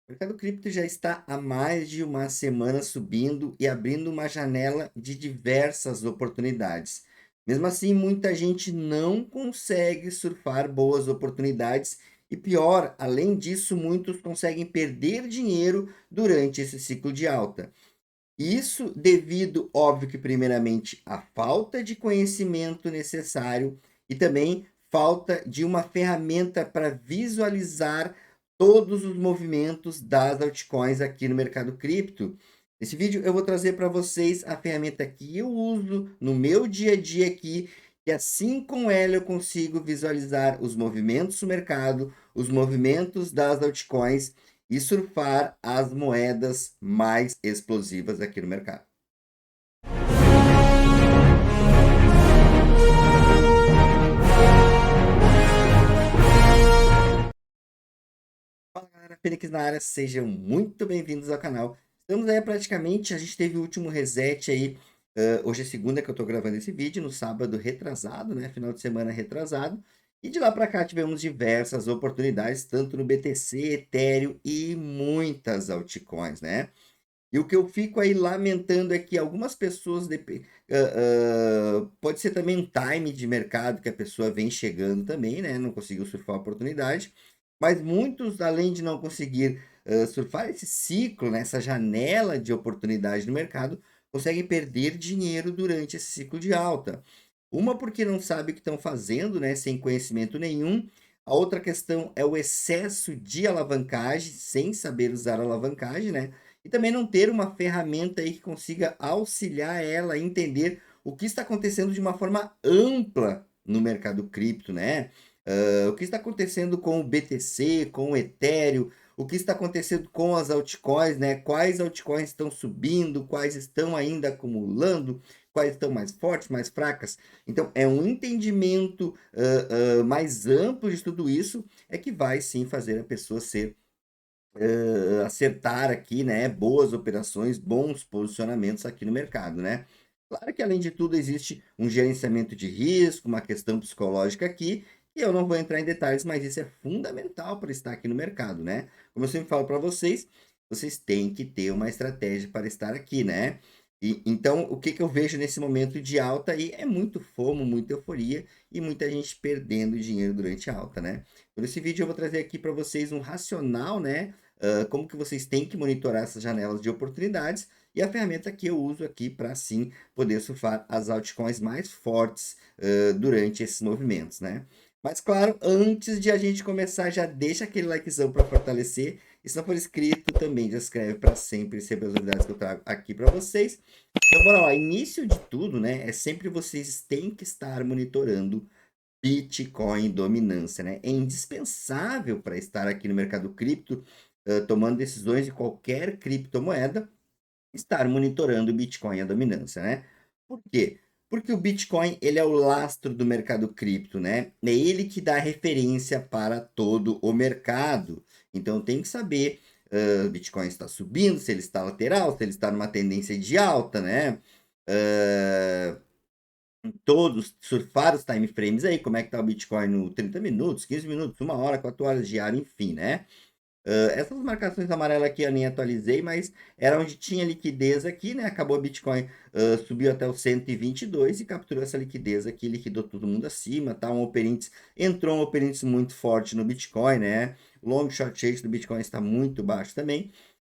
O mercado cripto já está há mais de uma semana subindo e abrindo uma janela de diversas oportunidades. Mesmo assim, muita gente não consegue surfar boas oportunidades e pior, além disso, muitos conseguem perder dinheiro durante esse ciclo de alta. Isso devido, óbvio que primeiramente, à falta de conhecimento necessário e também falta de uma ferramenta para visualizar todos os movimentos das altcoins aqui no mercado cripto. Nesse vídeo eu vou trazer para vocês a ferramenta que eu uso no meu dia a dia aqui, e assim com ela eu consigo visualizar os movimentos do mercado, os movimentos das altcoins e surfar as moedas mais explosivas aqui no mercado. Fala galera, Fênix na área, sejam muito bem-vindos ao canal. Estamos aí praticamente, a gente teve o último reset aí, hoje é segunda que eu tô gravando esse vídeo, no sábado retrasado, né, final de semana retrasado, e de lá para cá tivemos diversas oportunidades, tanto no BTC, Ethereum e muitas altcoins, né? E o que eu fico aí lamentando é que algumas pessoas pode ser também um time de mercado que a pessoa vem chegando também, né? Não conseguiu surfar a oportunidade, mas muitos, além de não conseguir surfar esse ciclo, né, essa janela de oportunidade no mercado, conseguem perder dinheiro durante esse ciclo de alta. Uma porque não sabe o que estão fazendo, né, sem conhecimento nenhum. A outra questão é o excesso de alavancagem, sem saber usar a alavancagem, né? E também não ter uma ferramenta aí que consiga auxiliar ela a entender o que está acontecendo de uma forma ampla no mercado cripto, né? O que está acontecendo com o BTC, com o Ethereum, o que está acontecendo com as altcoins, né? Quais altcoins estão subindo, quais estão ainda acumulando, quais estão mais fortes, mais fracas. Então, é um entendimento mais amplo de tudo isso é que vai sim fazer a pessoa ser acertar aqui, né, boas operações, bons posicionamentos aqui no mercado, né? Claro que além de tudo existe um gerenciamento de risco, uma questão psicológica aqui, e eu não vou entrar em detalhes, mas isso é fundamental para estar aqui no mercado, né? Como eu sempre falo para vocês, vocês têm que ter uma estratégia para estar aqui, né? E, então, o que, que eu vejo nesse momento de alta aí é muito FOMO, muita euforia e muita gente perdendo dinheiro durante a alta, né? Por esse vídeo eu vou trazer aqui para vocês um racional, né? Como que vocês têm que monitorar essas janelas de oportunidades e a ferramenta que eu uso aqui para sim poder surfar as altcoins mais fortes durante esses movimentos, né? Mas claro, antes de a gente começar, já deixa aquele likezão para fortalecer. E se não for inscrito, também já inscreve para sempre receber as novidades que eu trago aqui para vocês. Então, bora lá. Início de tudo, né? É sempre vocês têm que estar monitorando Bitcoin dominância, né? É indispensável para estar aqui no mercado cripto, tomando decisões de qualquer criptomoeda, estar monitorando o Bitcoin a dominância, né? Por quê? Porque o Bitcoin, ele é o lastro do mercado cripto, né? É ele que dá referência para todo o mercado. Então tem que saber, o Bitcoin está subindo, se ele está lateral, se ele está numa tendência de alta, né? Uh, todos surfar os time frames aí, como é que tá o Bitcoin no 30 minutos, 15 minutos, 1 hora, 4 horas diário, enfim, né? Essas marcações amarelas aqui eu nem atualizei, mas era onde tinha liquidez aqui, né? Acabou o Bitcoin, subiu até o 122 e capturou essa liquidez aqui, liquidou todo mundo acima, tá? Um Open Index, entrou um Open Index muito forte no Bitcoin, né? O long short shake do Bitcoin está muito baixo também.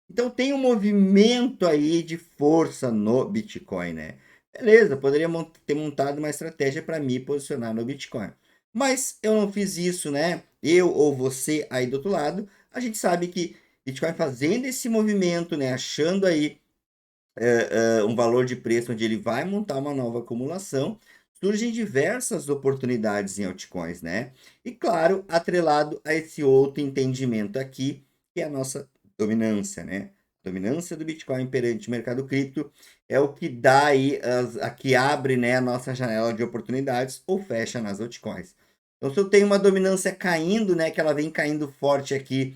Então tem um movimento aí de força no Bitcoin, né? Beleza, poderia ter montado uma estratégia para me posicionar no Bitcoin. Mas eu não fiz isso, né? Eu ou você aí do outro lado, a gente sabe que Bitcoin fazendo esse movimento, né? Achando aí um valor de preço onde ele vai montar uma nova acumulação, surgem diversas oportunidades em altcoins, né? E claro, atrelado a esse outro entendimento aqui, que é a nossa dominância, né? Dominância do Bitcoin perante o mercado cripto é o que dá aí, a que abre, né, a nossa janela de oportunidades ou fecha nas altcoins. Então, se eu tenho uma dominância caindo, né, que ela vem caindo forte aqui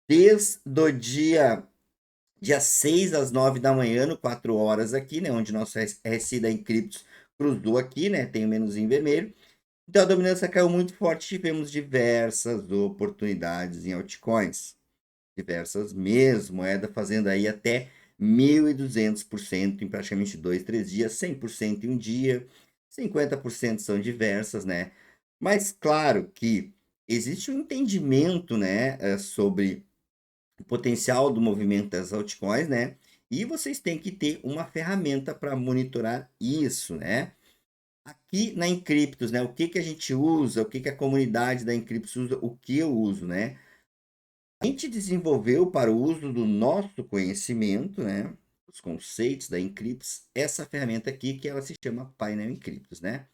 desde o dia 6 às 9 da manhã, no 4 horas aqui, né? Onde nosso RSI da Encryptos cruzou aqui, né? Tem o menos em vermelho. Então a dominância caiu muito forte, tivemos diversas oportunidades em altcoins. diversas mesmo, moeda fazendo aí até 1.200% em praticamente 2, 3 dias, 100% em um dia, 50% são diversas, né? Mas claro que existe um entendimento, né, sobre o potencial do movimento das altcoins, né? E vocês têm que ter uma ferramenta para monitorar isso, né? Aqui na Encryptos, né? O que que a gente usa, o que que a comunidade da Encryptos usa, o que eu uso, né? A gente desenvolveu para o uso do nosso conhecimento, né? Os conceitos da Encryptos, essa ferramenta aqui que ela se chama Painel Encryptos, né?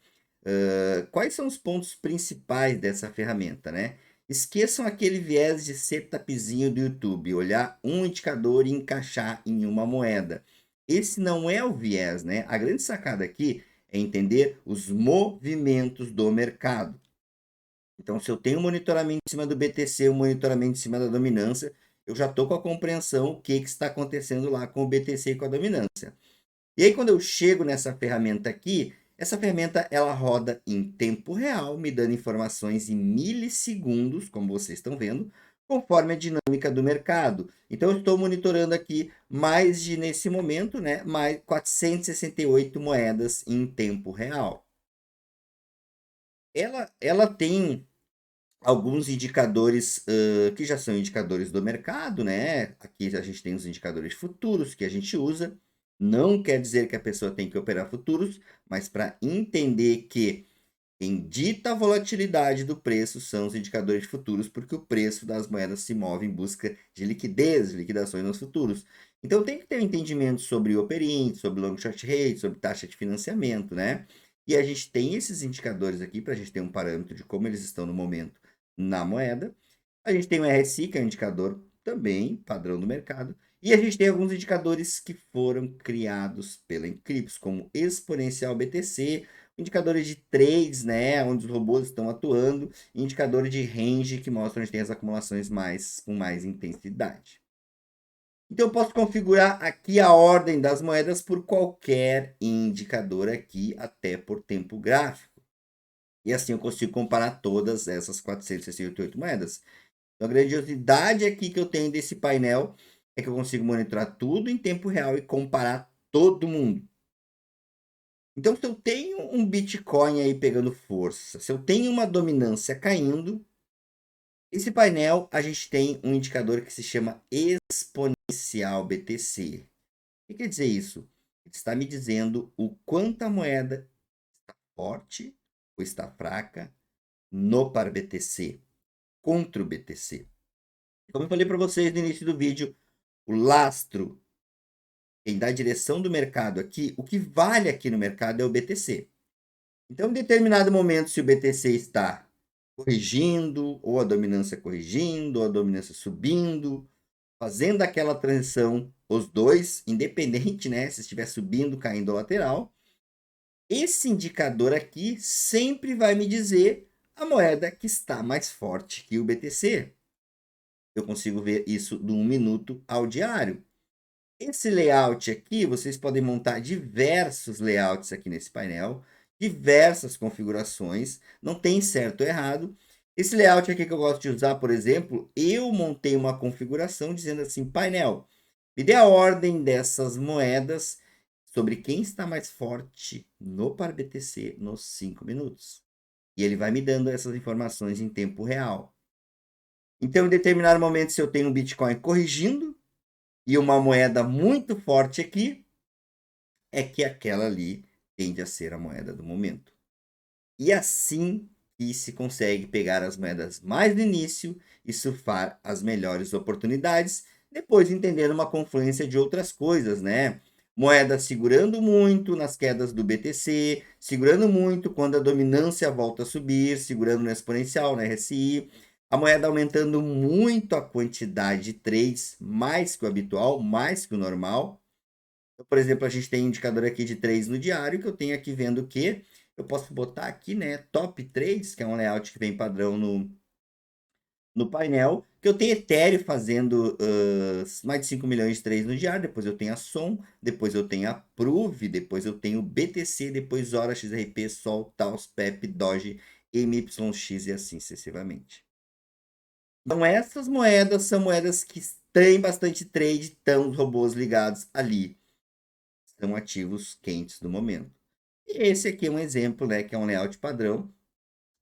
Quais são os pontos principais dessa ferramenta, né? Esqueçam aquele viés de setupzinho do YouTube, olhar um indicador e encaixar em uma moeda. Esse não é o viés, né? A grande sacada aqui é entender os movimentos do mercado. Então, se eu tenho um monitoramento em cima do BTC, um monitoramento em cima da dominância, eu já estou com a compreensão o que está acontecendo lá com o BTC e com a dominância. E aí, quando eu chego nessa ferramenta aqui, essa ferramenta ela roda em tempo real, me dando informações em milissegundos, como vocês estão vendo, conforme a dinâmica do mercado. Então, eu estou monitorando aqui mais de, nesse momento, né, mais 468 moedas em tempo real. Ela tem alguns indicadores que já são indicadores do mercado, né? Aqui a gente tem os indicadores futuros que a gente usa. Não quer dizer que a pessoa tem que operar futuros, mas para entender que quem dita a volatilidade do preço são os indicadores futuros, porque o preço das moedas se move em busca de liquidez, liquidações nos futuros. Então tem que ter um entendimento sobre o operinte, sobre long short rate, sobre taxa de financiamento, né? E a gente tem esses indicadores aqui para a gente ter um parâmetro de como eles estão no momento na moeda. A gente tem o RSI, que é um indicador também padrão do mercado. E a gente tem alguns indicadores que foram criados pela Encryptos, como exponencial BTC, indicadores de trades, né, onde os robôs estão atuando, e indicadores de range que mostram onde tem as acumulações com mais intensidade. Então eu posso configurar aqui a ordem das moedas por qualquer indicador aqui, até por tempo gráfico. E assim eu consigo comparar todas essas 468 moedas. Então a grandiosidade aqui que eu tenho desse painel é que eu consigo monitorar tudo em tempo real e comparar todo mundo. Então, se eu tenho um Bitcoin aí pegando força, se eu tenho uma dominância caindo, esse painel a gente tem um indicador que se chama exponencial BTC. O que quer dizer isso? Ele está me dizendo o quanto a moeda está forte ou está fraca no par BTC, contra o BTC. Como eu falei para vocês no início do vídeo, o lastro, quem dá a direção do mercado aqui, o que vale aqui no mercado é o BTC. Então, em determinado momento, se o BTC está corrigindo, ou a dominância corrigindo, ou a dominância subindo, fazendo aquela transição, os dois, independente, né? Se estiver subindo, caindo lateral, esse indicador aqui sempre vai me dizer a moeda que está mais forte que o BTC. Eu consigo ver isso do 1 minuto ao diário. Esse layout aqui, vocês podem montar diversos layouts aqui nesse painel, diversas configurações, não tem certo ou errado. Esse layout aqui que eu gosto de usar, por exemplo, eu montei uma configuração dizendo assim, painel, me dê a ordem dessas moedas sobre quem está mais forte no par BTC nos 5 minutos. E ele vai me dando essas informações em tempo real. Então, em determinado momento, se eu tenho um Bitcoin corrigindo, e uma moeda muito forte aqui, é que aquela ali tende a ser a moeda do momento. E assim que se consegue pegar as moedas mais no início e surfar as melhores oportunidades, depois entendendo uma confluência de outras coisas, né? Moeda segurando muito nas quedas do BTC, segurando muito quando a dominância volta a subir, segurando no exponencial, na RSI, a moeda aumentando muito a quantidade de trades, mais que o habitual, mais que o normal. Então, por exemplo, a gente tem um indicador aqui de trades no diário, que eu tenho aqui vendo que eu posso botar aqui, né, top trades, que é um layout que vem padrão no painel, que eu tenho Ethereum fazendo mais de 5 milhões de trades no diário, depois eu tenho a SOM, depois eu tenho a Prove, depois eu tenho BTC, depois Zora, XRP, Sol, Taos, PEP, Doge, MYX e assim sucessivamente. Então, essas moedas são moedas que têm bastante trade, estão os robôs ligados ali. São ativos quentes do momento. E esse aqui é um exemplo, né, que é um layout padrão.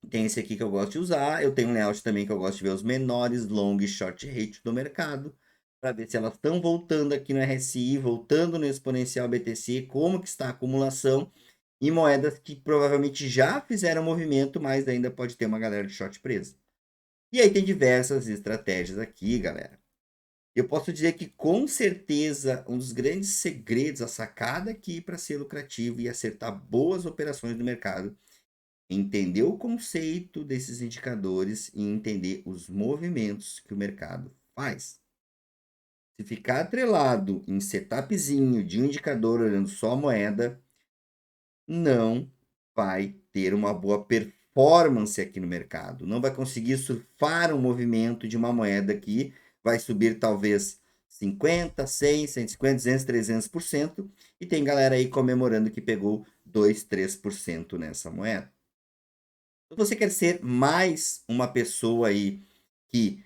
Tem esse aqui que eu gosto de usar. Eu tenho um layout também que eu gosto de ver os menores long e short rate do mercado, para ver se elas estão voltando aqui no RSI, voltando no exponencial BTC, como que está a acumulação, e moedas que provavelmente já fizeram movimento, mas ainda pode ter uma galera de short presa. E aí tem diversas estratégias aqui, galera. Eu posso dizer que com certeza um dos grandes segredos, a sacada aqui para ser lucrativo e acertar boas operações no mercado, é entender o conceito desses indicadores e entender os movimentos que o mercado faz. Se ficar atrelado em setupzinho de um indicador olhando só a moeda, não vai ter uma boa performance aqui no mercado. Não vai conseguir surfar um movimento de uma moeda que vai subir talvez 50, 100, 150, 200, 300%. E tem galera aí comemorando que pegou 2, 3% nessa moeda. Se você quer ser mais uma pessoa aí que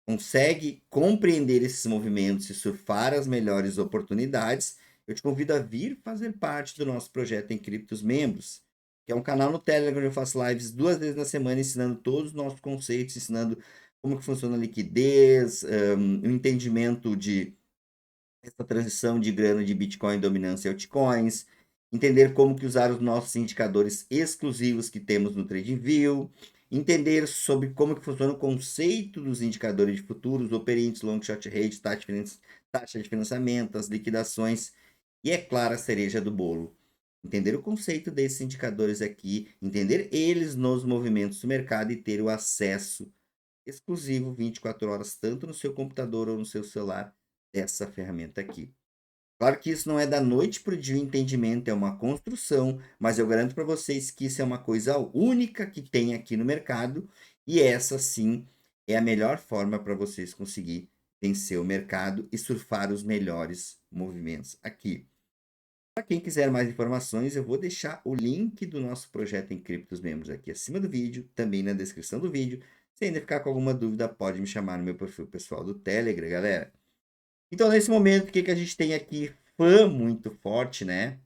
consegue compreender esses movimentos e surfar as melhores oportunidades, eu te convido a vir fazer parte do nosso projeto em Criptos Membros, que é um canal no Telegram onde eu faço lives 2 vezes na semana ensinando todos os nossos conceitos, ensinando como que funciona a liquidez, o entendimento de essa transição de grana de Bitcoin dominância e altcoins, entender como que usar os nossos indicadores exclusivos que temos no TradingView, entender sobre como que funciona o conceito dos indicadores de futuros, operantes, long short rate, taxa de financiamento, as liquidações e, é claro, a cereja do bolo. Entender o conceito desses indicadores aqui, entender eles nos movimentos do mercado e ter o acesso exclusivo 24 horas, tanto no seu computador ou no seu celular, dessa ferramenta aqui. Claro que isso não é da noite para o dia o entendimento, é uma construção, mas eu garanto para vocês que isso é uma coisa única que tem aqui no mercado e essa sim é a melhor forma para vocês conseguir vencer o mercado e surfar os melhores movimentos aqui. Para quem quiser mais informações, eu vou deixar o link do nosso projeto em Criptos Membros aqui acima do vídeo, também na descrição do vídeo. Se ainda ficar com alguma dúvida, pode me chamar no meu perfil pessoal do Telegram, galera. Então, nesse momento, o que a gente tem aqui? Fã muito forte, né?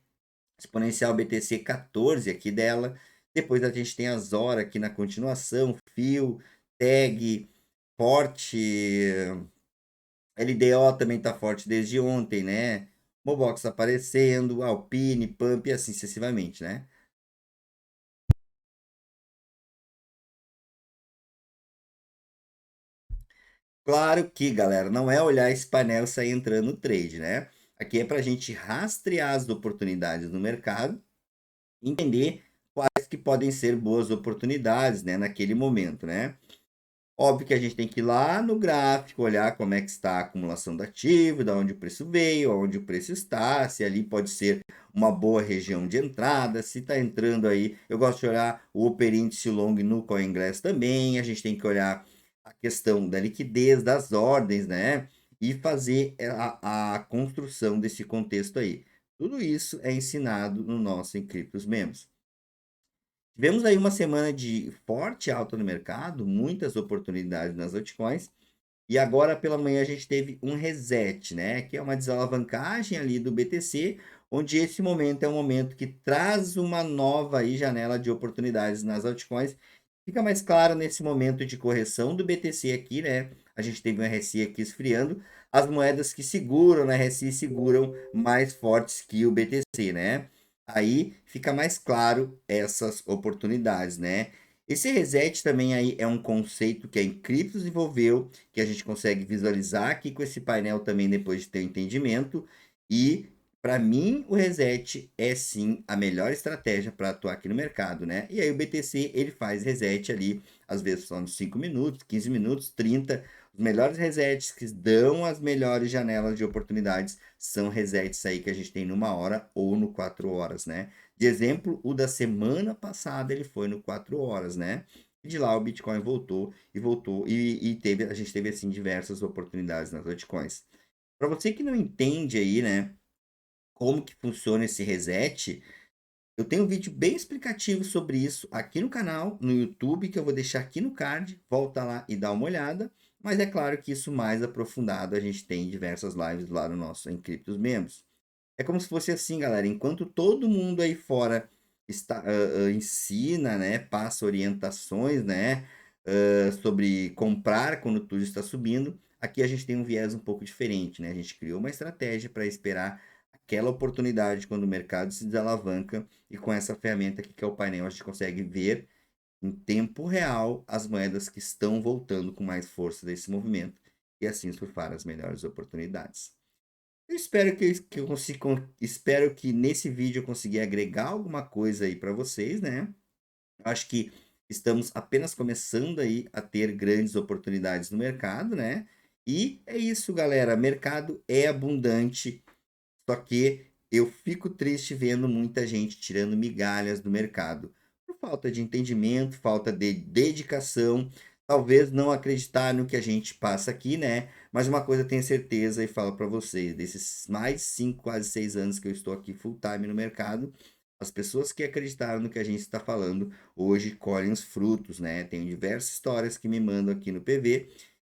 Exponencial BTC 14 aqui dela. Depois a gente tem as horas aqui na continuação, fio, tag, forte. LDO também tá forte desde ontem, né? Mobox aparecendo, Alpine, Pump e assim sucessivamente, né? Claro que, galera, não é olhar esse painel e sair entrando no trade, né? Aqui é para a gente rastrear as oportunidades no mercado, entender quais que podem ser boas oportunidades, né, naquele momento, né? Óbvio que a gente tem que ir lá no gráfico, olhar como é que está a acumulação do ativo, da onde o preço veio, aonde o preço está, se ali pode ser uma boa região de entrada, se está entrando aí. Eu gosto de olhar o Upper Índice Long no CoinGlass também. A gente tem que olhar a questão da liquidez das ordens, né? E fazer a construção desse contexto aí. Tudo isso é ensinado no nosso Encryptos Membros. Tivemos aí uma semana de forte alta no mercado, muitas oportunidades nas altcoins, e agora pela manhã a gente teve um reset, né? Que é uma desalavancagem ali do BTC, onde esse momento é um momento que traz uma nova aí janela de oportunidades nas altcoins. Fica mais claro nesse momento de correção do BTC aqui, né? A gente teve um RSI aqui esfriando. As moedas que seguram na RSI seguram mais fortes que o BTC, né? Aí fica mais claro essas oportunidades, né? Esse reset também aí é um conceito que a Encryptos desenvolveu, que a gente consegue visualizar aqui com esse painel também depois de ter o entendimento. E para mim o reset é sim a melhor estratégia para atuar aqui no mercado, né? E aí o BTC ele faz reset ali, às vezes só nos 5 minutos, 15 minutos, 30. Os melhores resets que dão as melhores janelas de oportunidades são resets aí que a gente tem numa hora ou no 4 horas, né? De exemplo, o da semana passada ele foi no 4 horas, né? E de lá o Bitcoin voltou e voltou e a gente teve assim diversas oportunidades nas altcoins. Para você que não entende aí, né, como que funciona esse reset, eu tenho um vídeo bem explicativo sobre isso aqui no canal, no YouTube, que eu vou deixar aqui no card. Volta lá e dá uma olhada. Mas é claro que isso mais aprofundado a gente tem diversas lives lá no nosso Encriptos Membros. É como se fosse assim, galera, enquanto todo mundo aí fora ensina, né, passa orientações, né, sobre comprar quando tudo está subindo, aqui a gente tem um viés um pouco diferente, né? A gente criou uma estratégia para esperar aquela oportunidade quando o mercado se desalavanca e com essa ferramenta aqui que é o painel a gente consegue ver em tempo real as moedas que estão voltando com mais força desse movimento e assim surfar as melhores oportunidades. Eu espero que eu consiga, espero que nesse vídeo eu consegui agregar alguma coisa aí para vocês, né? Eu acho que estamos apenas começando aí a ter grandes oportunidades no mercado, né? E é isso, galera. Mercado é abundante, só que eu fico triste vendo muita gente tirando migalhas do mercado. Por falta de entendimento, falta de dedicação, talvez não acreditar no que a gente passa aqui, né? Mas uma coisa eu tenho certeza e falo para vocês, desses mais 5, quase 6 anos que eu estou aqui full time no mercado, as pessoas que acreditaram no que a gente está falando hoje colhem os frutos, né? Tenho diversas histórias que me mandam aqui no PV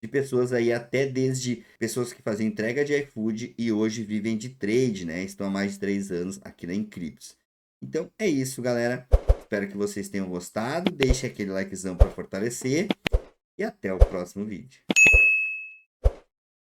de pessoas aí, até desde pessoas que faziam entrega de iFood e hoje vivem de trade, né? Estão há mais de 3 anos aqui na Encryptos. Então é isso, galera. Espero que vocês tenham gostado. Deixe aquele likezão para fortalecer e até o próximo vídeo.